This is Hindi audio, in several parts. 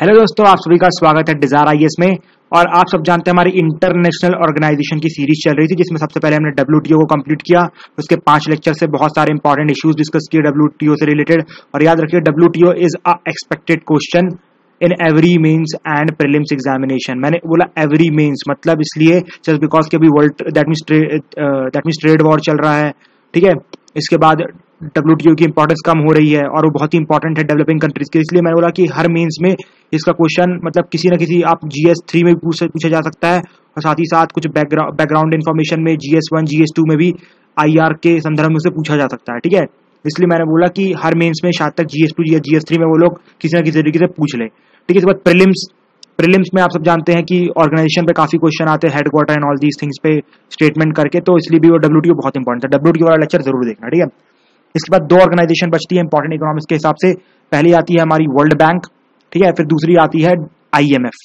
हेलो दोस्तों, आप सभी का स्वागत है डिजायर आईएएस में। और आप सब जानते हैं हमारी इंटरनेशनल ऑर्गेनाइजेशन की सीरीज चल रही थी, जिसमें सबसे पहले हमने डब्ल्यूटीओ को कंप्लीट किया। उसके 5 लेक्चर से बहुत सारे इंपॉर्टेंट इश्यूज डिस्कस किए डब्ल्यूटीओ से रिलेटेड। और याद रखिए, WTO is a expected question in every mains and prelims examination. मैंने बोला एवरी मेंस, मतलब इसलिए जस्ट बिकॉज कि अभी world that means trade war चल रहा है, ठीक है। इसके बाद डब्ल्यूटीओ की इंपॉर्टेंस कम हो रही है और वो बहुत ही इंपॉर्टेंट है डेवलपिंग कंट्रीज के। इसलिए मैंने बोला कि हर मेंस में इसका क्वेश्चन मतलब किसी ना किसी आप GS3 में भी पूछा जा सकता है, और साथ ही साथ कुछ बैकग्राउंड इन्फॉर्मेशन में GS1 GS2 में भी IR के संदर्भ में से पूछा जा सकता है, ठीक है। इसलिए मैंने बोला कि हर मेंस में शायद तक GS2 या GS3 में वो लोग किसी ना किसी तरीके से पूछ ले, ठीक है। इसके बाद प्रीलिम्स में आप सब जानते हैं कि ऑर्गेनाइजेशन पे काफी क्वेश्चन आते हैं, headquarter and all these things पे स्टेटमेंट करके, तो इसलिए भी वो डब्ल्यूटीओ बहुत इंपॉर्टेंट है। डब्ल्यूटीओ वाला लेक्चर जरूर देखना, ठीक है। इसके बाद 2 ऑर्गेनाइजेशन बचती है इंपॉर्टेंट इकोनॉमिक्स के हिसाब से। पहली आती है हमारी वर्ल्ड बैंक, ठीक है, फिर दूसरी आती है IMF।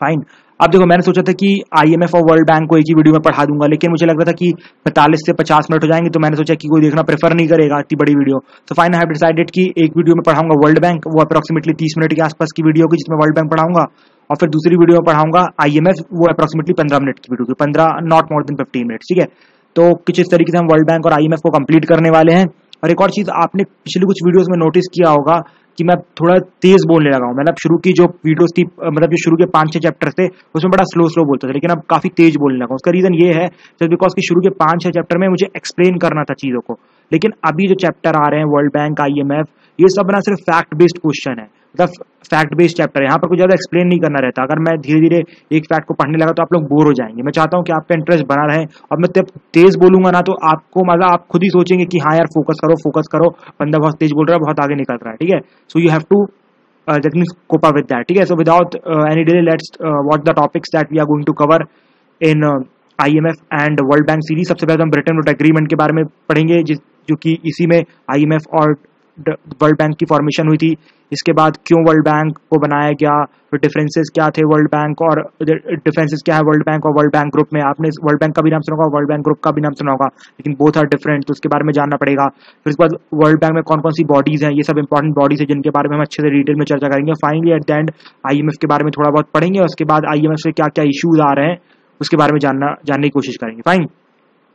फाइन। अब देखो, मैंने सोचा था कि IMF और वर्ल्ड बैंक को एक ही वीडियो में पढ़ा दूंगा, लेकिन मुझे लग रहा था कि 45 से 50 मिनट हो जाएंगे, तो मैंने सोचा कि कोई देखना प्रेफर नहीं करेगा इतनी बड़ी वीडियो। तो फाइन, आई हैव डिसाइडेड कि एक वीडियो में पढ़ाऊंगा वर्ल्ड बैंक, वो अप्रोक्सीमेटली 30 मिनट के आसपास की वीडियो होगी, जिसमें वर्ल्ड बैंक पढ़ाऊंगा। और फिर दूसरी वीडियो में पढ़ाऊंगा IMF, वो अप्रोक्सीमेटली 15 मिनट की वीडियो होगी, 15 नॉट मोर देन 15 मिनट, ठीक है। तो कुछ इस तरीके से हम वर्ल्ड बैंक और IMF को कंप्लीट करने वाले हैं। और एक और चीज आपने पिछले कुछ वीडियोस में नोटिस किया होगा कि मैं थोड़ा तेज बोलने लगा हूं। मतलब शुरू की जो वीडियोस थी, मतलब जो शुरू के 5-6 चैप्टर थे, उसमें बड़ा स्लो बोलता था, लेकिन अब काफी तेज बोलने लगा हूं। उसका रीजन ये है जस्ट बिकॉज कि शुरू के 5-6 चैप्टर में मुझे एक्सप्लेन करना था चीजों को, लेकिन अभी जो चैप्टर आ रहे हैं वर्ल्ड बैंक IMF, ये सब ना सिर्फ फैक्ट बेस्ड क्वेश्चन है, मतलब फैक्ट बेस्ड चैप्टर है। यहाँ पर कुछ ज्यादा एक्सप्लेन नहीं करना रहता। अगर मैं धीरे धीरे एक फैक्ट को पढ़ने लगा तो आप लोग बोर हो जाएंगे। मैं चाहता हूँ कि आपका इंटरेस्ट बना रहे, और मैं तब तेज बोलूंगा ना तो आपको मतलब आप खुद ही सोचेंगे कि हाँ यार फोकस करो, बंदा बहुत तेज बोल रहा है, बहुत आगे निकल रहा है, ठीक है। So you have to that means cope up with that, ठीक है। So without any delay, let's watch the topics that we are going to cover in IMF and World Bank series। सबसे पहले हम ब्रिटेन वुड एग्रीमेंट के बारे में पढ़ेंगे, जो कि इसी में IMF और वर्ल्ड बैंक की फॉर्मेशन हुई थी। इसके बाद क्यों वर्ल्ड बैंक को बनाया गया, फिर डिफरेंसेस क्या थे वर्ल्ड बैंक और डिफरेंसेस क्या है वर्ल्ड बैंक और वर्ल्ड बैंक ग्रुप में। आपने वर्ल्ड बैंक का भी नाम सुना होगा, वर्ल्ड बैंक ग्रुप का भी नाम सुना होगा, लेकिन बोथ आर डिफरेंट, तो उसके बारे में जानना पड़ेगा। फिर इसके बाद वर्ल्ड बैंक में कौन कौन सी बॉडीज हैं, ये सब इंपॉर्टेंट बॉडीज है जिनके बारे में हम अच्छे से डिटेल में चर्चा करेंगे। Finally at the end IMF के बारे में थोड़ा बहुत पढ़ेंगे, और उसके बाद IMF से क्या क्या इश्यूज आ रहे हैं उसके बारे में जानने की कोशिश करेंगे। Fine.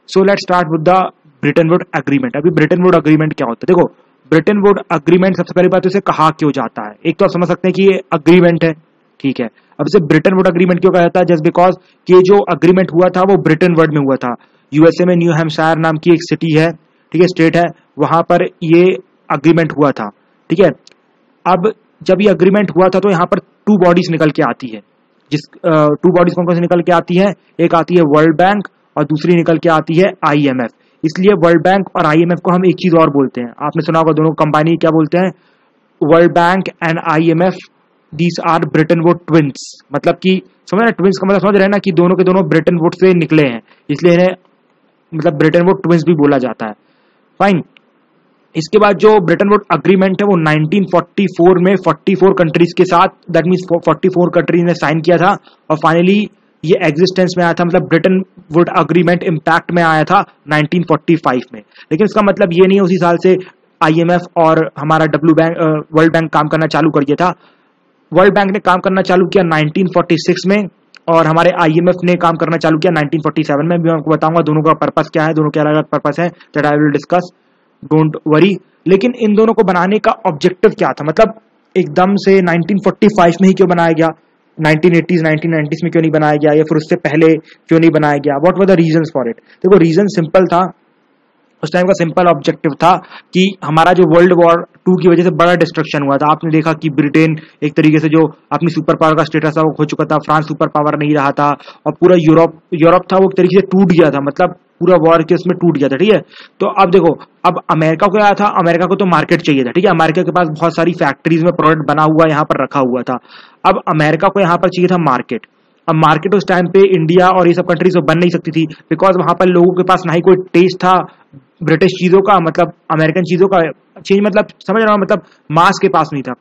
So let's start with the Britain would agreement. अभी ब्रिटेन वुड एग्रीमेंट क्या होता है? देखो, ब्रिटेन वुड एग्रीमेंट सबसे पहली बात, इसे कहा क्यों जाता है। एक तो आप समझ सकते हैं कि ये एग्रीमेंट है, ठीक है। अब इसे ब्रिटेन वुड एग्रीमेंट क्यों कहा जाता है? जस्ट बिकॉज कि जो एग्रीमेंट हुआ था वो ब्रिटेन वर्ड में हुआ था। USA में न्यू हैम्पशायर नाम की एक सिटी है, ठीक है, स्टेट है, वहां पर ये एग्रीमेंट हुआ था, ठीक है। अब जब ये एग्रीमेंट हुआ था तो यहाँ पर 2 बॉडीज निकल के आती है, जिस 2 बॉडीज कौन कौन सी निकल के आती है? एक आती है वर्ल्ड बैंक और दूसरी निकल के आती है IMF। इसलिए वर्ल्ड बैंक और IMF को हम एक चीज और बोलते हैं, आपने सुना होगा, दोनों कंबाइन क्या बोलते हैं? World bank and IMF, these are Bretton Wood twins. मतलब कि समझ रहे, ट्विंस का मतलब समझ रहे हैं ना, कि दोनों के दोनों ब्रिटेन वुड से निकले हैं, इसलिए इन्हें मतलब ब्रिटेन वुड ट्विंस भी बोला जाता है। फाइन। इसके बाद जो ब्रिटेन वुड एग्रीमेंट है वो 1944 में 44 कंट्रीज के साथ, दैट मींस 44 कंट्रीज ने साइन किया था, और फाइनली ये एग्जिस्टेंस में आया था। मतलब ब्रिटेन वुड एग्रीमेंट इंपैक्ट में आया था 1945 में। लेकिन इसका मतलब ये नहीं उसी साल से IMF और हमारा वर्ल्ड बैंक काम करना चालू कर दिया था। वर्ल्ड बैंक ने काम करना चालू किया 1946 में, और हमारे IMF ने काम करना चालू किया 1947 में। भी मैं आपको बताऊंगा दोनों का पर्पस क्या है, दोनों के अलग अलग पर्पस है, that I will discuss, don't worry. लेकिन इन दोनों को बनाने का ऑब्जेक्टिव क्या था? मतलब एकदम से 1945 में ही क्यों बनाया गया, 1980s 1990s में क्यों नहीं बनाया गया, या फिर उससे पहले क्यों नहीं बनाया गया? What were the reasons for it? देखो, रीजन सिंपल था। उस टाइम का सिंपल ऑब्जेक्टिव था कि हमारा जो वर्ल्ड वॉर 2 की वजह से बड़ा डिस्ट्रक्शन हुआ था। आपने देखा कि ब्रिटेन एक तरीके से जो अपनी सुपर पावर का स्टेटस था वो खो चुका था, फ्रांस सुपर पावर नहीं रहा था, और पूरा यूरोप था वो एक तरीके से टूट गया था, मतलब पूरा वॉर के उसमें टूट गया था, ठीक है। तो अब देखो, अब अमेरिका को आया था, अमेरिका को तो मार्केट चाहिए था, ठीक है। अमेरिका के पास बहुत सारी फैक्ट्रीज में प्रोडक्ट बना हुआ यहाँ पर रखा हुआ था। अब अमेरिका को यहाँ पर चाहिए था मार्केट। अब मार्केट उस टाइम पे इंडिया और ये सब कंट्रीज बन नहीं सकती थी, बिकॉज वहां पर लोगों के पास ना ही कोई टेस्ट था ब्रिटिश चीजों का, मतलब अमेरिकन चीजों का चेंज, मतलब समझ रहा हूँ, मतलब मास के पास नहीं था।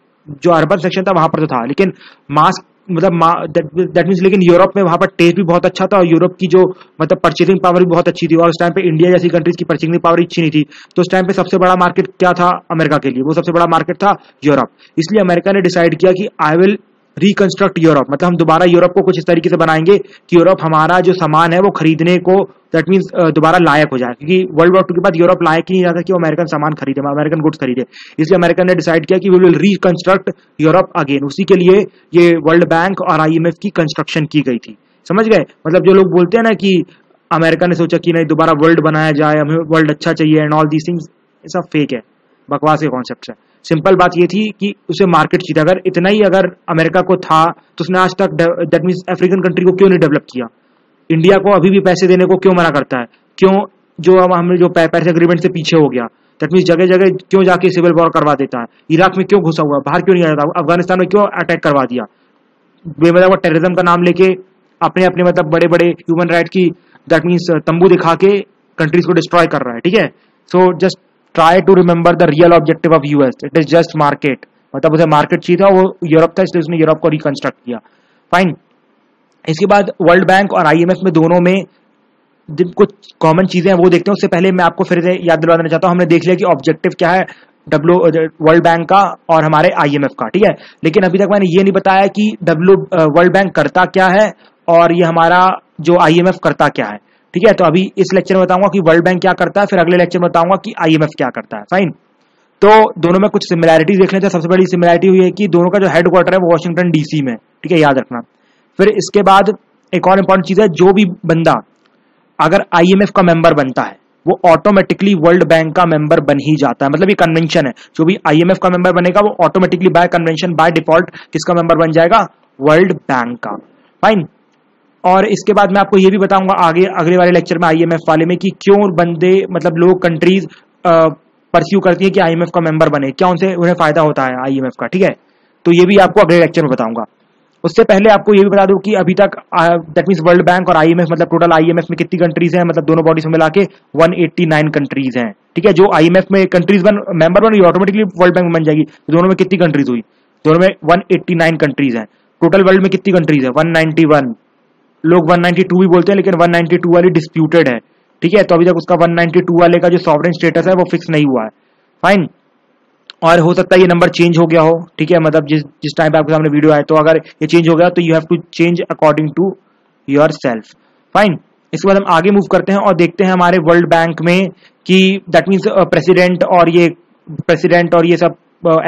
जो अर्बन सेक्शन था वहां पर तो था, लेकिन मास मतलब दैट मीन्स, लेकिन यूरोप में वहां पर टेस्ट भी बहुत अच्छा था और यूरोप की जो मतलब परचेसिंग पावर भी बहुत अच्छी थी, और उस टाइम पे इंडिया जैसी कंट्रीज की परचेसिंग पावर अच्छी नहीं थी। तो उस टाइम पे सबसे बड़ा मार्केट क्या था अमेरिका के लिए? वो सबसे बड़ा मार्केट था यूरोप। इसलिए अमेरिका ने डिसाइड किया कि आई विल रिकंस्ट्रक्ट यूरोप, मतलब हम दोबारा यूरोप को कुछ इस तरीके से बनाएंगे कि यूरोप हमारा जो सामान है वो खरीदने को दैट मीन्स दोबारा लायक हो जाए, क्योंकि वर्ल्ड वॉर टू के बाद यूरोप लायक ही नहीं रहा था कि वो अमेरिकन सामान खरीदे, अमेरिकन गुड्स खरीदे। इसलिए अमेरिका ने डिसाइड किया कि we will reconstruct Europe again. उसी के लिए ये वर्ल्ड बैंक और आईएमएफ की कंस्ट्रक्शन की गई थी। समझ गए? मतलब जो लोग बोलते हैं ना कि अमेरिका ने सोचा कि नहीं दोबारा वर्ल्ड बनाया जाए, हमें वर्ल्ड अच्छा चाहिए एंड ऑल दीस थिंग्स, ये सब फेक है, बकवास के कॉन्सेप्ट है। सिंपल बात ये थी कि उसे मार्केट चाहिए। अगर इतना ही अगर अमेरिका को था तो उसने आज तक दैट मीन्स अफ्रीकन कंट्री को क्यों नहीं डेवलप किया? इंडिया को अभी भी पैसे देने को क्यों मना करता है? क्यों जो हमें जो पेरिस एग्रीमेंट से पीछे हो गया? दैट मीन्स जगह जगह क्यों जाके सिविल वॉर करवा देता है? इराक में क्यों घुसा हुआ? बाहर क्यों नहीं आ जाता? अफगानिस्तान में क्यों अटैक करवा दिया? बेवजह टेररिज्म का नाम लेके अपने अपने मतलब बड़े बड़े ह्यूमन राइट की दैट मीन्स तंबू दिखा के कंट्रीज को डिस्ट्रॉय कर रहा है। ठीक है, so just try to remember the real objective of US, it is just market. मतलब उसे मार्केट चाहिए था, वो यूरोप था, इसलिए उसने यूरोप को रिकंस्ट्रक्ट किया। फाइन। इसके बाद वर्ल्ड बैंक और आईएमएफ में दोनों में कुछ कॉमन चीजें हैं वो देखते हैं। उससे पहले मैं आपको फिर से याद दिला देना चाहता हूं, हमने देख लिया कि ऑब्जेक्टिव क्या है वर्ल्ड बैंक का और हमारे आईएमएफ का। ठीक है, लेकिन अभी तक मैंने ये नहीं बताया कि वर्ल्ड बैंक करता क्या है और ये हमारा जो आईएमएफ करता क्या है। ठीक है, तो अभी इस लेक्चर में बताऊंगा कि वर्ल्ड बैंक क्या करता है, फिर अगले लेक्चर में बताऊंगा कि आईएमएफ क्या करता है। फाइन। तो दोनों में कुछ सिमिलैरिटीज देख लेते हैं। सबसे बड़ी सिमिलैरिटी हुई है कि दोनों का जो हेडक्वार्टर है वो वॉशिंगटन डीसी में। ठीक है, याद रखना। फिर इसके बाद एक और इंपॉर्टेंट चीज है, जो भी बंदा अगर आईएमएफ का मेंबर बनता है वो ऑटोमेटिकली वर्ल्ड बैंक का मेंबर बन ही जाता है। मतलब ये कन्वेंशन है, जो भी आईएमएफ का मेंबर बनेगा वो automatically bye convention by default किसका मेंबर बन जाएगा? वर्ल्ड बैंक का। फाइन। और इसके बाद मैं आपको ये भी बताऊंगा आगे अगले वाले लेक्चर में आईएमएफ वाले में कि क्यों बंदे मतलब लोग कंट्रीज परस्यू करती है कि आईएमएफ का मेंबर बने, क्या उनसे उन्हें फायदा होता है आईएमएफ का। ठीक है, तो ये भी आपको अगले लेक्चर में बताऊंगा। उससे पहले आपको ये भी बता दूं कि अभी तक दैट मींस वर्ल्ड बैंक और आईएमएफ मतलब टोटल आईएमएफ में कितनी कंट्रीज हैं, मतलब दोनों बॉडीज में मिला के 189 कंट्रीज हैं। ठीक है, जो आईएमएफ में कंट्रीज मेंबर बन ऑटोमेटिकली वर्ल्ड बैंक में बन जाएगी। दोनों में कितनी कंट्रीज हुई? दोनों में 189 कंट्रीज हैं। टोटल वर्ल्ड में कितनी कंट्रीज है? 191। लोग 192 भी बोलते हैं, लेकिन 192 वाली डिस्प्यूटेड है। ठीक है, तो अभी तक उसका 192 वाले का जो सॉवरेन स्टेटस है वो फिक्स नहीं हुआ है। फाइन। और हो सकता है ये नंबर चेंज हो गया हो। ठीक है, मतलब जिस टाइम पे आपके सामने वीडियो आए, तो अगर ये चेंज हो गया तो you have to change according to yourself. Fine. इसके बाद हम आगे मूव करते हैं और देखते हैं हमारे वर्ल्ड बैंक में कि दैट मीन्स प्रेसिडेंट और ये सब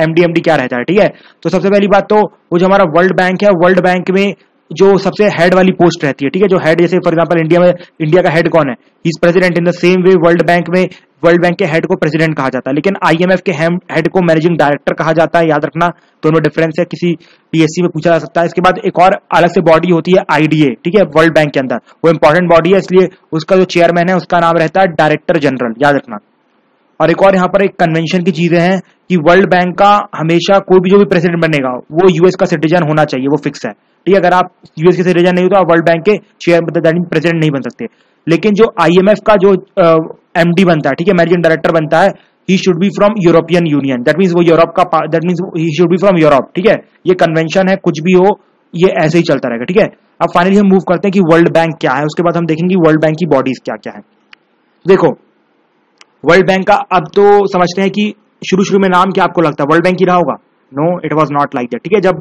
एमडी क्या रहता है। ठीक है, तो सबसे पहली बात तो वो जो हमारा वर्ल्ड बैंक है, वर्ल्ड बैंक में जो सबसे हेड वाली पोस्ट रहती है। ठीक है, जो हेड, जैसे फॉर एग्जांपल इंडिया का हेड कौन है? He is president. In the same way world bank में वर्ल्ड बैंक के हेड को प्रेसिडेंट कहा जाता है, लेकिन आईएमएफ के हेड को मैनेजिंग डायरेक्टर कहा जाता है। याद रखना, दोनों डिफरेंस है, किसी पीएससी में पूछा जा सकता है। इसके बाद एक और अलग से बॉडी होती है आईडीए। ठीक है, वर्ल्ड बैंक के अंदर वो इंपॉर्टेंट बॉडी है, इसलिए उसका जो चेयरमैन है उसका नाम रहता है डायरेक्टर जनरल। याद रखना। और एक और यहाँ पर एक कन्वेंशन की चीजें हैं कि वर्ल्ड बैंक का हमेशा कोई भी जो भी प्रेसिडेंट बनेगा वो यूएस का सिटीजन होना चाहिए, वो फिक्स है। ठीक है, अगर आप यूएस के सिटीजन नहीं हो तो आप वर्ल्ड बैंक के प्रेसिडेंट नहीं बन सकते। लेकिन जो आईएमएफ का जो एमडी बनता है, ठीक है, मैनेजिंग डायरेक्टर बनता है, he should be from European union. That means वो यूरोप का, that means he should be from Europe. ठीक है, ये कन्वेंशन है, कुछ भी हो ये ऐसे ही चलता रहेगा। ठीक है, अब फाइनली हम मूव करते हैं कि वर्ल्ड बैंक क्या है, उसके बाद हम देखेंगे वर्ल्ड बैंक की बॉडीज क्या क्या है। देखो, वर्ल्ड बैंक का अब तो समझते हैं कि शुरू में नाम क्या आपको लगता है वर्ल्ड बैंक ही रहा होगा? No, it was not like that. ठीक है, जब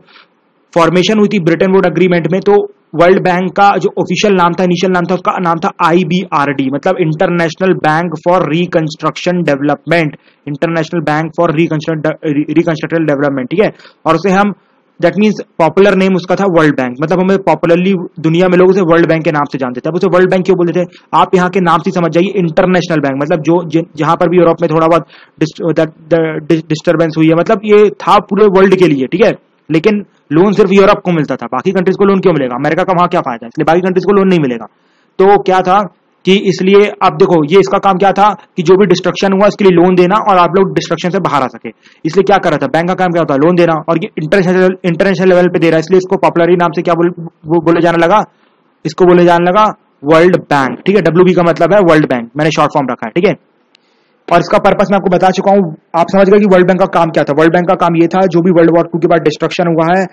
फॉर्मेशन हुई थी ब्रिटेन वुड एग्रीमेंट में, तो वर्ल्ड बैंक का जो ऑफिशियल नाम था, इनिशियल नाम था, उसका नाम था आईबीआरडी, मतलब international bank for reconstruction development. International bank for reconstruction development. ठीक है, और उसे हम दैट मीन्स पॉपुलर नेम उसका था वर्ल्ड बैंक, मतलब हमें पॉपुलरली दुनिया में लोग उसे वर्ल्ड बैंक के नाम से जानते थे। अब उसे वर्ल्ड बैंक क्यों बोलते थे? आप यहाँ के नाम से समझ जाइए, इंटरनेशनल बैंक, मतलब जो जहां पर भी यूरोप में थोड़ा बहुत डिस्टर्बेंस हुई है, मतलब ये था पूरे वर्ल्ड के लिए। ठीक है, लेकिन लोन सिर्फ यूरोप को मिलता था, बाकी कंट्रीज को लोन क्यों मिलेगा? अमेरिका का वहां क्या फायदा है, इसलिए बाकी कंट्रीज को लोन नहीं मिलेगा। तो क्या था कि इसलिए अब देखो, ये इसका काम क्या था कि जो भी डिस्ट्रक्शन हुआ इसके लिए लोन देना और आप लोग डिस्ट्रक्शन से बाहर आ सके। इसलिए क्या कर रहा था बैंक का काम? क्या होता है? लोन देना, और ये इंटरनेशनल लेवल पे दे रहा है, इसलिए इसको पॉपुलरली नाम से क्या बोले जाने लगा? इसको बोले जाने लगा वर्ल्ड बैंक। ठीक है, WB का मतलब है वर्ल्ड बैंक, मैंने शॉर्ट फॉर्म रखा है। ठीक है, और इसका पर्पस मैं आपको बता चुका हूं, आप समझ गए कि वर्ल्ड बैंक का काम क्या था। वर्ल्ड बैंक का काम ये था, जो भी वर्ल्ड वॉर 2 के बाद डिस्ट्रक्शन हुआ है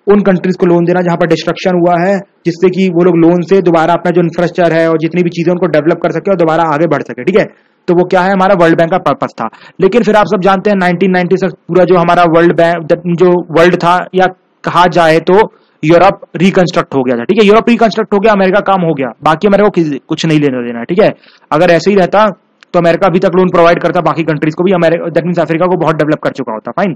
उन कंट्रीज को लोन देना जहां पर डिस्ट्रक्शन हुआ है, जिससे कि वो लोग लोन से दोबारा अपना जो इंफ्रास्ट्रक्चर है और जितनी भी चीजें उनको डेवलप कर सके और दोबारा आगे बढ़ सके, ठीक है। तो वो क्या है, हमारा वर्ल्ड बैंक का पर्पस था। लेकिन फिर आप सब जानते हैं 1990 से पूरा जो हमारा वर्ल्ड बैंक जो वर्ल्ड था, या कहा जाए तो यूरोप रिकंस्ट्रक्ट हो गया था, ठीक है। यूरोप रिकंस्ट्रक्ट हो गया, अमेरिका काम हो गया, बाकी अमेरिका को कुछ नहीं लेना देना है, ठीक है। अगर ऐसे ही रहता तो अमेरिका अभी तक लोन प्रोवाइड करता बाकी कंट्रीज को भी, अमेरिका दैट मींस अफ्रीका को बहुत डेवलप कर चुका होता, फाइन।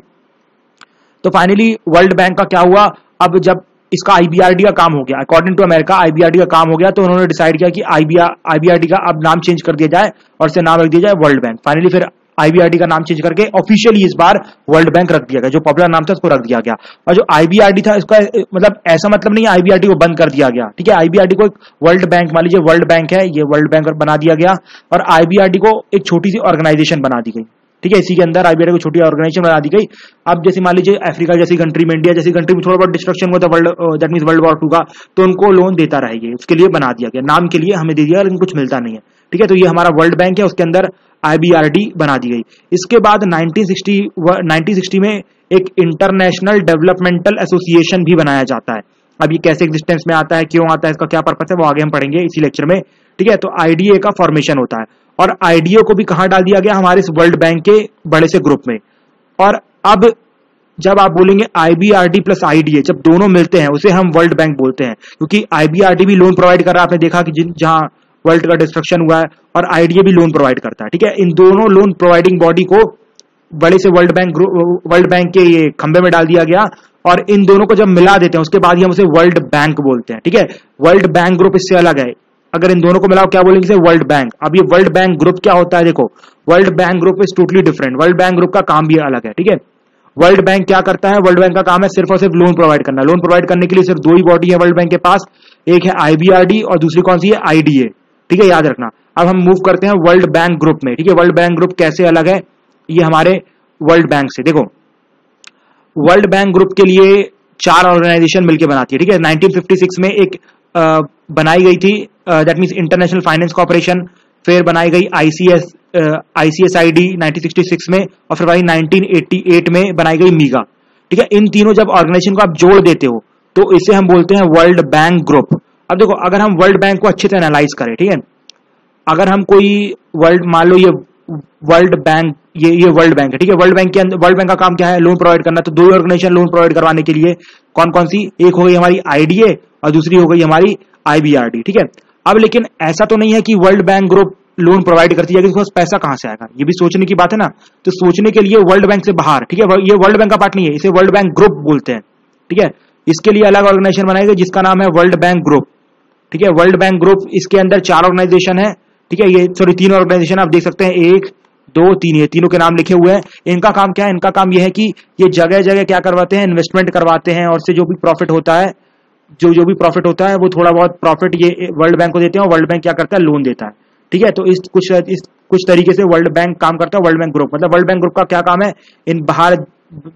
तो फाइनली वर्ल्ड बैंक का क्या हुआ, अब जब इसका आईबीआरडी का काम हो गया, अकॉर्डिंग टू अमेरिका आईबीआरडी का काम हो गया, तो उन्होंने डिसाइड किया कि आईबीआरडी का अब नाम चेंज कर दिया जाए और इसे नाम रख दिया जाए वर्ल्ड बैंक। फाइनली फिर आईबीआरडी का नाम चेंज करके ऑफिशियली इस बार वर्ल्ड बैंक रख दिया गया, जो पॉपुलर नाम था उसको रख दिया गया। और जो आईबीआरडी था इसका मतलब ऐसा मतलब नहीं आईबीआरडी को बंद कर दिया गया, ठीक है। आईबीआरडी को एक वर्ल्ड बैंक, मान लीजिए वर्ल्ड बैंक है, ये वर्ल्ड बैंक बना दिया गया और आईबीआरडी को एक छोटी सी ऑर्गेनाइजेशन बना दी गई, ठीक है। इसी के अंदर आईबीआरडी को छोटी ऑर्गेनाइजेशन बना दी गई। अब जैसे मान लीजिए अफ्रीका जैसी कंट्री में, इंडिया जैसी कंट्री में थोड़ा बहुत डिस्ट्रक्शन हुआ था world that means world war 2 का, तो उनको लोन देता रहेगी, उसके लिए बना दिया गया, नाम के लिए हमें दे दिया लेकिन कुछ मिलता नहीं है, ठीक है। तो ये हमारा वर्ल्ड बैंक है, उसके अंदर आईबीआरडी बना दी गई। इसके बाद 1960 में एक इंटरनेशनल डेवलपमेंटल एसोसिएशन भी बनाया जाता है। अब ये कैसे एग्जिस्टेंस में आता है, क्यों आता है, इसका क्या पर्पस है, वो आगे हम पढ़ेंगे इसी लेक्चर में, ठीक है। तो आईडीए का फॉर्मेशन होता है और आईडीए को भी कहां डाल दिया गया, हमारे इस वर्ल्ड बैंक के बड़े से ग्रुप में। और अब जब आप बोलेंगे आईबीआरडी प्लस आईडीए, जब दोनों मिलते हैं उसे हम वर्ल्ड बैंक बोलते हैं, क्योंकि आईबीआरडी भी लोन प्रोवाइड कर रहा है, आपने देखा कि जहां वर्ल्ड का डिस्ट्रक्शन हुआ है, और आईडीए भी लोन प्रोवाइड करता है, ठीक है। इन दोनों लोन प्रोवाइडिंग बॉडी को बड़े से वर्ल्ड बैंक के ये खंबे में डाल दिया गया और इन दोनों को जब मिला देते हैं उसके बाद ही हम उसे वर्ल्ड बैंक बोलते हैं, ठीक है। वर्ल्ड बैंक ग्रुप इससे अलग है, अगर इन दोनों को मिलाओ क्या बोलेंगे, वर्ल्ड बैंक। अब ये वर्ल्ड बैंक ग्रुप क्या होता है, देखो world bank group is totally different. World bank group का काम भी अलग है, ठीक है। वर्ल्ड बैंक क्या करता है, वर्ल्ड बैंक का काम है सिर्फ और सिर्फ लोन प्रोवाइड करना। लोन प्रोवाइड करने के लिए सिर्फ दो ही बॉडी है वर्ल्ड बैंक के पास, एक है आईबीआरडी और दूसरी कौन सी है, आईडीए, ठीक है, याद रखना। अब हम मूव करते हैं वर्ल्ड बैंक ग्रुप में, ठीक है। वर्ल्ड बैंक ग्रुप कैसे अलग है ये हमारे वर्ल्ड बैंक से, देखो वर्ल्ड बैंक ग्रुप के लिए 4 ऑर्गेनाइजेशन मिलकर बनाती है, ठीक है। 1956 में एक बनाई गई थी, that means international finance corporation, फिर बनाई गई आईसीएसआईडी 1966 में, और फिर भाई 1988 में बनाई गई मीगा, ठीक है। इन तीनों जब ऑर्गेनाइजेशन को आप जोड़ देते हो तो इसे हम बोलते हैं वर्ल्ड बैंक ग्रुप। अब देखो अगर हम वर्ल्ड बैंक को अच्छे से एनालाइज करें, ठीक है, अगर हम कोई वर्ल्ड, मान लो ये वर्ल्ड बैंक, ये वर्ल्ड बैंक है, ठीक है। वर्ल्ड बैंक के अंदर वर्ल्ड बैंक का काम क्या है, लोन प्रोवाइड करना। तो 2 ऑर्गेनाइजेशन लोन प्रोवाइड करवाने के लिए, कौन कौन सी, एक हो गई हमारी आईडीए और दूसरी हो गई हमारी आईबीआरडी, ठीक है। अब लेकिन ऐसा तो नहीं है कि world bank group loan provide करती है, कि उसके पास पैसा कहां से आएगा, ये भी सोचने की बात है ना। तो सोचने के लिए वर्ल्ड बैंक से बाहर, ठीक है, ये वर्ल्ड बैंक का पार्ट नहीं है, इसे वर्ल्ड बैंक ग्रुप बोलते हैं, ठीक है। इसके लिए अलग ऑर्गेनाइजेशन बनाई गई जिसका नाम है वर्ल्ड बैंक ग्रुप, ठीक है। वर्ल्ड बैंक ग्रुप, इसके अंदर 4 ऑर्गेनाइजेशन है, ठीक है, ये सॉरी 3 ऑर्गेनाइजेशन आप देख सकते हैं, 1 2 3, ये तीनों के नाम लिखे हुए हैं। इनका काम क्या है, इनका काम यह है कि ये जगह जगह क्या करवाते हैं, इन्वेस्टमेंट करवाते हैं, और से जो भी प्रॉफिट होता है, जो भी प्रॉफिट होता है वो थोड़ा बहुत प्रॉफिट ये वर्ल्ड बैंक को देते हैं और वर्ल्ड बैंक क्या करता है, लोन देता है, ठीक है। तो इस कुछ तरीके से वर्ल्ड बैंक काम करता है। वर्ल्ड बैंक ग्रुप मतलब वर्ल्ड बैंक ग्रुप का क्या काम है, इन बाहर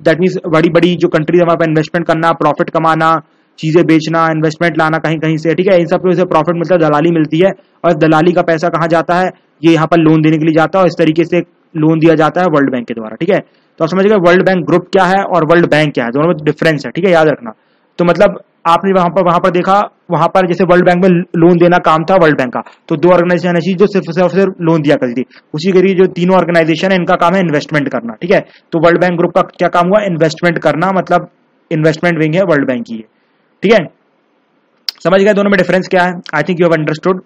दैट मींस बड़ी बड़ी जो कंट्रीज हमारे पास इन्वेस्टमेंट करना, प्रॉफिट कमाना, चीजें बेचना, इन्वेस्टमेंट लाना कहीं कहीं से, ठीक है। इन सब से प्रॉफिट मिलता है, दलाली मिलती है, और दलाली का पैसा कहाँ जाता है, ये यहाँ पर लोन देने के लिए जाता है, और इस तरीके से लोन दिया जाता है वर्ल्ड बैंक के द्वारा, ठीक है। तो आप समझ गए वर्ल्ड बैंक ग्रुप क्या है और वर्ल्ड बैंक क्या है, दोनों में डिफरेंस है, ठीक है, याद रखना। तो मतलब आपने वहां पर देखा, वहां पर जैसे वर्ल्ड बैंक में लोन देना काम था वर्ल्ड बैंक का, तो 2 ऑर्गेनाइजेशन ऐसी जो सिर्फ लोन दिया करती थी। उसी के लिए जो तीनों ऑर्गेनाइजेशन है इनका काम है इन्वेस्टमेंट करना, ठीक है। तो वर्ल्ड बैंक ग्रुप का क्या काम हुआ, इन्वेस्टमेंट करना, मतलब इन्वेस्टमेंट विंग है वर्ल्ड बैंक की है, ठीक है। समझ गए दोनों में डिफरेंस क्या है, I think you have understood.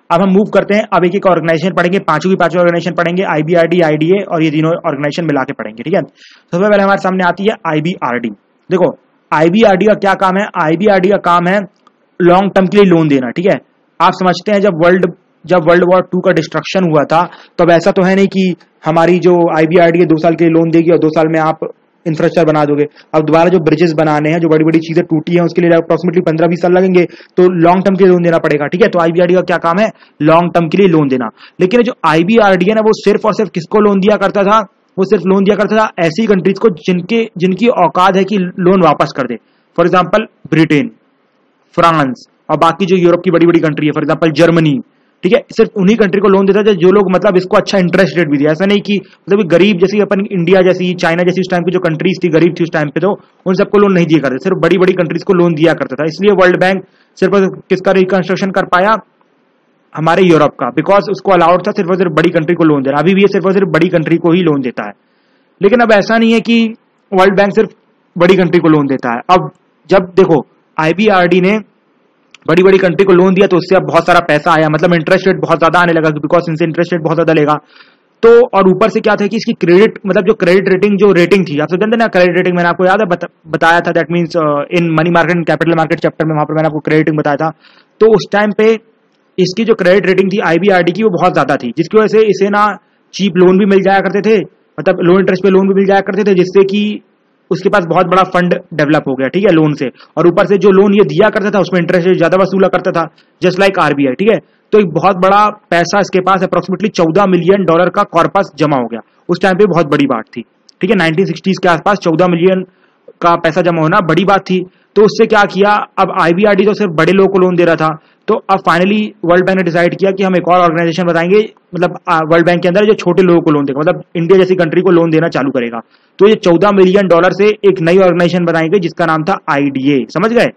अब हम मूव करते हैं, अब एक ऑर्गेनाइजेशन पढ़ेंगे, पांचों ऑर्गेनाइजेशन पढ़ेंगे, आईबीआरडी, आईडीए और ये तीनों ऑर्गेनाइजेशन मिला के पढ़ेंगे, ठीक है। सबसे पहले हमारे सामने आती है आईबीआरडी। देखो आईबीआरडी का क्या काम है, आईबीआरडी का काम है लॉन्ग टर्म के लिए लोन देना, ठीक है। आप समझते हैं जब वर्ल्ड वॉर 2 का डिस्ट्रक्शन हुआ था, तब ऐसा तो है नहीं कि हमारी जो आईबीआरडी है 2 साल के लिए लोन देगी और 2 साल में आप इंफ्रास्ट्रक्चर बना दोगे। अब दोबारा जो ब्रिजेस बनाने हैं, जो बड़ी बड़ी चीजें टूटी हैं, उसके लिए अप्रोक्सीमेटली 15-20 साल लगेंगे, तो लॉन्ग टर्म के लिए लोन देना पड़ेगा, ठीक है। तो आईबीआरडी का क्या काम है, लॉन्ग टर्म के लिए लोन देना। लेकिन जो आईबीआरडी है ना, वो सिर्फ और सिर्फ किसको लोन दिया करता था, वो सिर्फ लोन दिया करता था ऐसी कंट्रीज को जिनकी औकात है कि लोन वापस कर दे। फॉर एग्जाम्पल ब्रिटेन, फ्रांस और बाकी जो यूरोप की बड़ी बड़ी कंट्री है, फॉर एग्जाम्पल जर्मनी, ठीक है, सिर्फ उन्हीं कंट्री को लोन देता है जो लोग मतलब इसको अच्छा इंटरेस्ट रेट भी दिया। ऐसा नहीं कि मतलब गरीब जैसी अपन इंडिया जैसी चाइना जैसी उस टाइम की जो कंट्रीज थी गरीब थी उस टाइम पे, तो उन सबको लोन नहीं दिया करते, सिर्फ बड़ी बड़ी कंट्रीज को लोन दिया करता था। इसलिए वर्ल्ड बैंक सिर्फ किसका रिकंस्ट्रक्शन कर पाया, हमारे यूरोप का, बिकॉज उसको अलाउड था सिर्फ और सिर्फ बड़ी कंट्री को लोन दे रहा। अभी भी ये सिर्फ और सिर्फ बड़ी कंट्री को ही लोन देता है, लेकिन अब ऐसा नहीं है कि वर्ल्ड बैंक सिर्फ बड़ी कंट्री को लोन देता है। अब जब देखो IBRD ने बड़ी बड़ी कंट्री को लोन दिया तो उससे अब बहुत सारा पैसा आया, मतलब इंटरेस्ट रेट बहुत ज्यादा आने लगा, बिकॉज इनसे इंटरेस्ट रेट बहुत ज्यादा लेगा। तो और ऊपर से क्या था कि इसकी क्रेडिट मतलब जो क्रेडिट रेटिंग जो रेटिंग थी, आप जानते ना क्रेडिट रेटिंग, मैंने आपको याद है बताया था, that means in money market and capital market chapter में, वहां पर मैंने आपको क्रेडिट रेटिंग बताया था। तो उस टाइम पे इसकी जो क्रेडिट रेटिंग थी IBRD की वो बहुत ज्यादा थी, जिसकी वजह से इसे ना चीप लोन भी मिल जाया करते थे, मतलब लो इंटरेस्ट पे लोन भी मिल जाया करते थे, जिससे कि उसके पास बहुत बड़ा फंड डेवलप हो गया, ठीक है, लोन से। और ऊपर से जो लोन ये दिया करता था उसमें इंटरेस्ट रेट ज्यादा वसूला करता था, जस्ट लाइक RBI, ठीक है। तो एक बहुत बड़ा पैसा इसके पास अप्रोक्सीमेटली $14 मिलियन का कॉर्पस जमा हो गया, उस टाइम पे बहुत बड़ी बात थी, ठीक है। 1960s के आसपास 14 मिलियन का पैसा जमा होना बड़ी बात थी। तो उससे क्या किया, अब IBRD तो सिर्फ बड़े लोगों को लोन दे रहा था, तो अब फाइनली वर्ल्ड बैंक ने डिसाइड किया कि हम एक और ऑर्गेनाइजेशन बताएंगे, मतलब वर्ल्ड बैंक के अंदर जो छोटे लोगों को लोन देगा, मतलब इंडिया जैसी कंट्री को लोन देना चालू करेगा। तो ये $14 मिलियन से एक नई ऑर्गेनाइजेशन बनाई गई जिसका नाम था IDA। समझ गए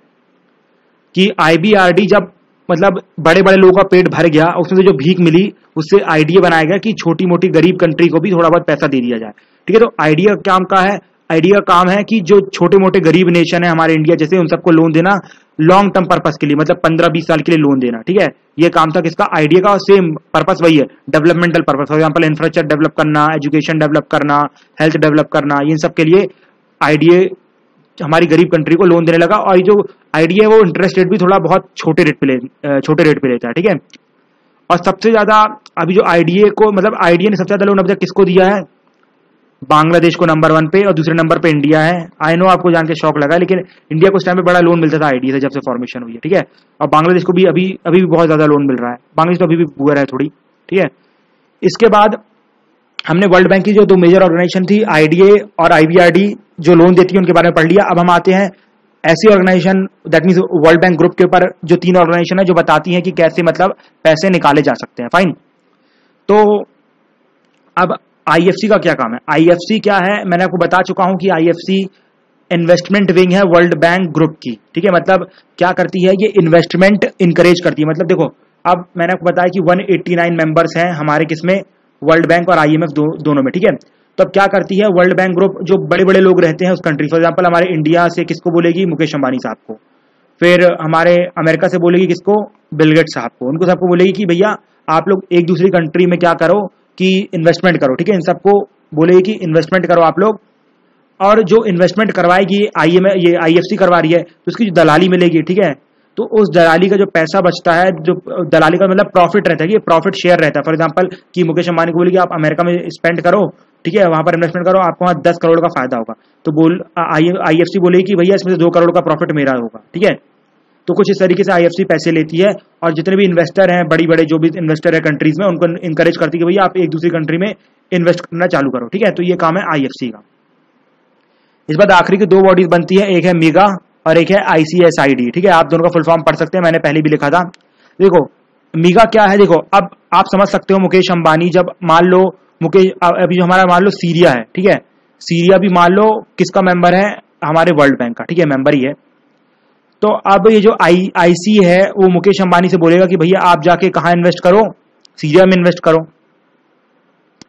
कि IBRD जब मतलब बड़े बड़े लोगों का पेट भर गया, उसमें से जो भीख मिली उससे IDA बनाया गया कि छोटी मोटी गरीब कंट्री को भी थोड़ा बहुत पैसा दे दिया जाए, ठीक है। तो IDA काम का है, आइडिया का काम है कि जो छोटे मोटे गरीब नेशन है हमारे इंडिया जैसे, उन सबको लोन देना लॉन्ग टर्म पर्पस के लिए, मतलब 15-20 साल के लिए लोन देना, ठीक है। ये काम था किसका, आइडिया का। सेम पर्पस वही है, developmental purpose, for example infrastructure develop करना, एजुकेशन डेवलप करना, हेल्थ डेवलप करना, इन सब के लिए आइडिया हमारी गरीब कंट्री को लोन देने लगा। और ये जो आइडिया है वो इंटरेस्ट रेट भी थोड़ा बहुत छोटे रेट पे लेता है, ठीक है। और सबसे ज्यादा अभी जो आइडिया को मतलब आइडिया ने सबसे ज्यादा लोन अब तक किसको दिया है, बांग्लादेश को नंबर 1 पे और दूसरे नंबर पे इंडिया है। आई नो आपको जान के शौक लगा, लेकिन इंडिया को उस टाइम पे बड़ा लोन मिलता था आइडिया से जब से फॉर्मेशन हुई है, ठीक है। और बांग्लादेश को भी अभी भी बहुत ज्यादा लोन मिल रहा है, बांग्लादेश तो अभी भी पुअर है थोड़ी, ठीक है। इसके बाद हमने वर्ल्ड बैंक की जो 2 मेजर ऑर्गेनाइजेशन थी IDA और IBRD जो लोन देती है उनके बारे में पढ़ लिया। अब हम आते हैं ऐसी organization that means world bank group के ऊपर जो 3 ऑर्गेनाइजेशन है जो बताती हैं कि कैसे मतलब पैसे निकाले जा सकते हैं। फाइन, तो अब IFC का क्या काम है। IFC क्या है, मैंने आपको बता चुका हूं कि IFC इन्वेस्टमेंट विंग है वर्ल्ड बैंक ग्रुप की, ठीक है। मतलब क्या करती है, ये इन्वेस्टमेंट इंकरेज करती है। मतलब देखो, अब मैंने आपको बताया कि 189 मेंबर्स हैं हमारे किसमें, वर्ल्ड बैंक और IMF दोनों में, ठीक है। तो अब क्या करती है वर्ल्ड बैंक ग्रुप, जो बड़े बड़े लोग रहते हैं उस कंट्री, फॉर एग्जांपल हमारे इंडिया से किसको बोलेगी, मुकेश अंबानी साहब को। फिर हमारे अमेरिका से बोलेगी किसको, बिल गेट्स साहब को। उनको सबको बोलेगी कि भैया आप लोग एक दूसरी कंट्री में क्या करो कि इन्वेस्टमेंट करो, ठीक है। इन सबको बोलेगी कि इन्वेस्टमेंट करो आप लोग, और जो इन्वेस्टमेंट करवाएगी ये IFC करवा रही है, तो उसकी जो दलाली मिलेगी, ठीक है। तो उस दलाली का जो पैसा बचता है, जो दलाली का मतलब प्रॉफिट रहता है, कि प्रॉफिट शेयर रहता है। फॉर एग्जांपल कि मुकेश अंबानी को बोलेगी आप अमेरिका में स्पेंड करो, ठीक है, वहां पर इन्वेस्टमेंट करो, आपको वहां 10 करोड़ का फायदा होगा। तो IFC बोलेगी कि भैया इसमें से 2 करोड़ का प्रॉफिट मेरा होगा, ठीक है। तो कुछ इस तरीके से IFC पैसे लेती है, और जितने भी इन्वेस्टर हैं, बड़ी बड़े जो भी इन्वेस्टर है कंट्रीज में, उनको इंकरेज करती है कि भैया आप एक दूसरी कंट्री में इन्वेस्ट करना चालू करो, ठीक है। तो ये काम है IFC का। इस बाद आखिरी की 2 बॉडीज बनती है, एक है मीगा और एक है ICSID, ठीक है। आप दोनों का फुल फॉर्म पढ़ सकते हैं, मैंने पहले भी लिखा था। देखो मीगा क्या है, देखो अब आप समझ सकते हो, मुकेश अंबानी जब मान लो मुकेश अभी जो हमारा मान लो सीरिया है, ठीक है, सीरिया भी मान लो किसका मेंबर है, हमारे वर्ल्ड बैंक का, ठीक है, मेंबर ही है। तो अब ये जो IC है वो मुकेश अंबानी से बोलेगा कि भैया आप जाके कहाँ इन्वेस्ट करो, सीरिया में इन्वेस्ट करो,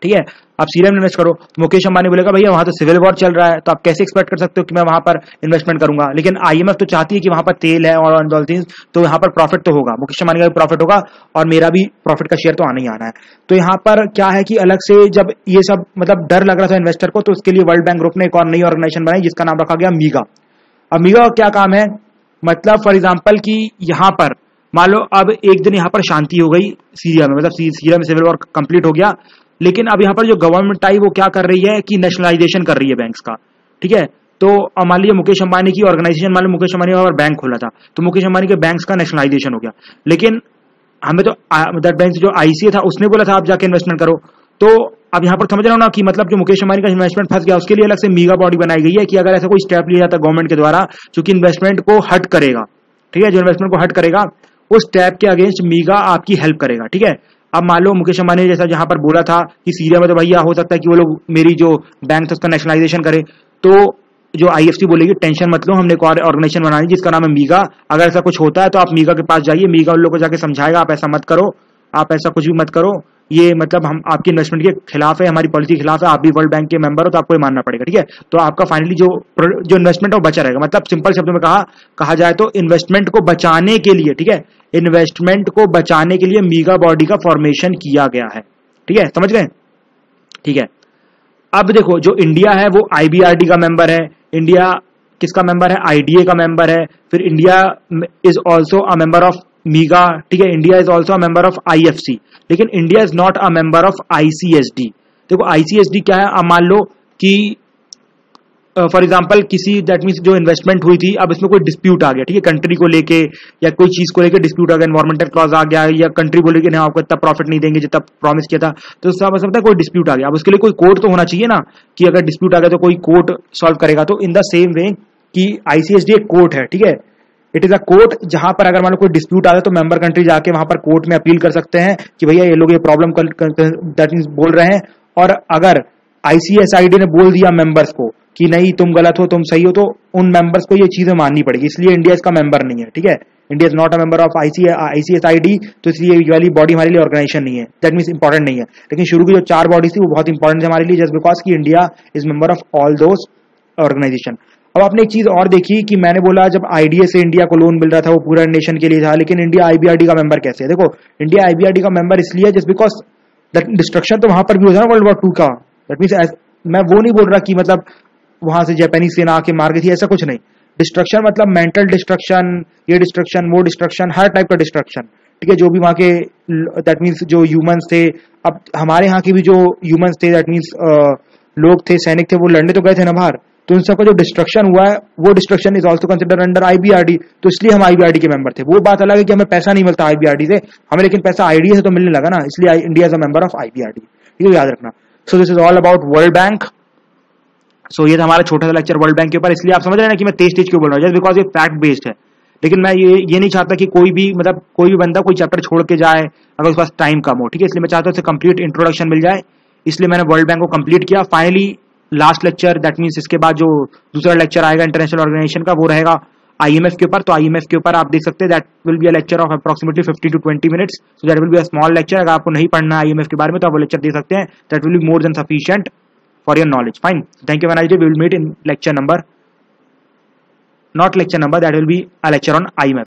ठीक है। आप सीरिया में इन्वेस्ट करो, मुकेश अंबानी बोलेगा भैया वहां तो सिविल वॉर चल रहा है, तो आप कैसे एक्सपेक्ट कर सकते हो कि मैं वहां पर इन्वेस्टमेंट करूंगा। लेकिन IMF तो चाहती है कि वहां पर तेल है और ऑल थिंग्स, तो यहाँ पर प्रॉफिट तो होगा, मुकेश अंबानी का भी प्रॉफिट होगा और मेरा भी प्रॉफिट का शेयर तो आना ही आना है। तो यहाँ पर क्या है कि अलग से जब ये सब मतलब डर लग रहा था इन्वेस्टर को, तो उसके लिए वर्ल्ड बैंक ग्रुप ने एक और नई ऑर्गेनाइजेशन बनाई जिसका नाम रखा गया मीगा। अब मीगा का क्या काम है, मतलब फॉर एग्जाम्पल कि यहाँ पर मान लो अब एक दिन यहाँ पर शांति हो गई सीरिया में, मतलब सीरिया में सिविल वॉर कंप्लीट हो गया, लेकिन अब यहाँ पर जो गवर्नमेंट आई वो क्या कर रही है कि नेशनलाइजेशन कर रही है बैंक्स का, ठीक है। तो मान लीजिए मुकेश अंबानी की ऑर्गेनाइजेशन, मान लो मुकेश अंबानी और बैंक खोला था, तो मुकेश अंबानी के बैंक्स का नेशनलाइजेशन हो गया, लेकिन हमें तो दैट बैंक जो ICA था उसने बोला था आप जाके इन्वेस्टमेंट करो। तो अब यहाँ पर समझ रहे हो ना कि मतलब जो मुकेश अंबानी का इन्वेस्टमेंट फंस गया, उसके लिए अलग से मीगा बॉडी बनाई गई है कि अगर ऐसा कोई स्टेप लिया जाता है गवर्नमेंट के द्वारा जो कि इन्वेस्टमेंट को हट करेगा, ठीक है, जो इन्वेस्टमेंट को हट करेगा, उस टैब के अगेंस्ट मीगा आपकी हेल्प करेगा, ठीक है। अब मान लो मुकेश अंबानी जैसा जहां पर बोला था कि सीरिया में तो भैया हो सकता है कि वो लोग मेरी जो बैंक था उसका नेशनलाइजेशन करे, तो जो IFC बोलेगी टेंशन मत लो, हमने एक और ऑर्गेनाइजेशन बनाई जिसका नाम है मीगा, अगर ऐसा कुछ होता है तो आप मीगा के पास जाइए, मीगा उन लोगों को जाके समझाएगा आप ऐसा मत करो, आप ऐसा कुछ भी मत करो, ये मतलब हम आपकी इन्वेस्टमेंट के खिलाफ है, हमारी पॉलिसी के खिलाफ है, आप भी वर्ल्ड बैंक के मेंबर हो तो आपको ये मानना पड़ेगा, ठीक है। तो आपका फाइनली जो इन्वेस्टमेंट है वो बचा रहेगा। मतलब सिंपल शब्दों में कहा जाए तो इन्वेस्टमेंट को बचाने के लिए, ठीक है, इन्वेस्टमेंट को बचाने के लिए मीगा बॉडी का फॉर्मेशन किया गया है, ठीक है, समझ गए, ठीक है। अब देखो जो इंडिया है वो IBRD का मेंबर है, इंडिया किसका मेंबर है, IDA का मेंबर है, फिर India is also a member of MIGA, ठीक है, India is also a member of IFC, लेकिन India is not a member of ICSD। देखो ICSD क्या है, अब मान लो कि फॉर एग्जाम्पल किसी दैट मीन्स जो इन्वेस्टमेंट हुई थी, अब इसमें कोई डिस्प्यूट आ गया, ठीक है, कंट्री को लेके या कोई चीज को लेके डिस्प्यूट आ गया, एनवायरमेंटल क्लॉज आ गया, या कंट्री बोले कि नहीं आपको इतना प्रॉफिट नहीं देंगे जितना प्रॉमिस किया था, तो उसका मतलब है कोई डिस्प्यूट आ गया। अब उसके लिए कोई कोर्ट तो होना चाहिए ना, कि अगर डिस्प्यूट आ गया तो कोई कोर्ट सॉल्व करेगा। तो इन द सेम वे कि ICSD एक कोर्ट है, ठीक है, इट इज अ कोर्ट जहां पर अगर मान लो कोई डिस्प्यूट आ जाए तो मेंबर कंट्री जाके वहां पर कोर्ट में अपील कर सकते हैं कि भैया ये लोग ये प्रॉब्लम दैट मीन्स बोल रहे हैं, और अगर ICSID ने बोल दिया मेंबर्स को कि नहीं तुम गलत हो तुम सही हो, तो उन मेंबर्स को ये चीजें माननी पड़ेगी, इसलिए इंडिया इसका मेंबर नहीं है, ठीक है, India is not a member of ICSID, तो इसलिए ये वाली बॉडी हमारे लिए ऑर्गेनाइजेशन नहीं है, दैट मीन्स इंपॉर्टेंट नहीं है। लेकिन शुरू की जो 4 बॉडीज थी वो बहुत इंपॉर्टेंट है हमारे लिए, जस्ट बिकॉज कि India is member of all those organization. अब आपने एक चीज और देखी कि मैंने बोला जब IDA से इंडिया को लोन मिल रहा था वो पूरा नेशन के लिए था, लेकिन इंडिया IBRD का मेंबर कैसे है? देखो इंडिया IBRD का मेंबर इसलिए जस्ट बिकॉज डिस्ट्रक्शन तो वहां पर भी होता है ना वर्ल्ड वॉर 2 का, दैट मीन्स मैं वो नहीं बोल रहा कि मतलब वहां से जापानीज सेना आके मार गई थी, ऐसा कुछ नहीं। डिस्ट्रक्शन मतलब मेंटल डिस्ट्रक्शन, ये डिस्ट्रक्शन वो डिस्ट्रक्शन, हर टाइप का डिस्ट्रक्शन, ठीक है, जो भी वहां के दैट मीन्स जो ह्यूमंस थे, अब हमारे यहाँ के भी जो ह्यूमंस थे दैट मीन्स लोग थे, सैनिक थे, वो लड़ने तो गए थे ना बाहर, तो उन सबका जो डिस्ट्रक्शन हुआ है वो destruction is also consider under IBRD, तो इसलिए हम IBRD के मेंबर थे। वो बात अलग है कि हमें पैसा नहीं मिलता IBRD से, हमें लेकिन पैसा IDA से तो मिलने लगा ना, इसलिए India is a member of IBRD, ये याद रखना। So this is all about world bank. So ये था हमारा छोटा सा लेक्चर वर्ल्ड बैंक के ऊपर, इसलिए आप समझ रहे हैं ना कि मैं तेज क्यों बोल रहा हूँ, जस्ट बिकॉज ये फैक्ट बेस्ड है। लेकिन मैं ये नहीं चाहता कि कोई भी मतलब कोई भी बंदा कोई चैप्टर छोड़ के जाए अगर उसके पास टाइम कम हो, ठीक है, इसलिए मैं चाहता हूँ उसे कंप्लीट इंट्रोडक्शन मिल जाए, इसलिए मैंने वर्ल्ड बैंक को कंप्लीट किया। Finally last lecture that means इसके बाद जो दूसरा लेक्चर आएगा इंटरनेशनल ऑर्गेनाइजेशन का वो रहेगा IMF के ऊपर। तो IMF के ऊपर आप देख सकते हैं that will be a lecture of approximately 50 to 20 minutes, so that will be a small lecture. अगर आपको नहीं पढ़ना है IMF के बारे में तो आप वो लेक्चर दे सकते हैं, that will be more than sufficient for your knowledge. Fine. Thank you. Have a nice day. We will meet in lecture number, not lecture number, that will be a lecture on IMF.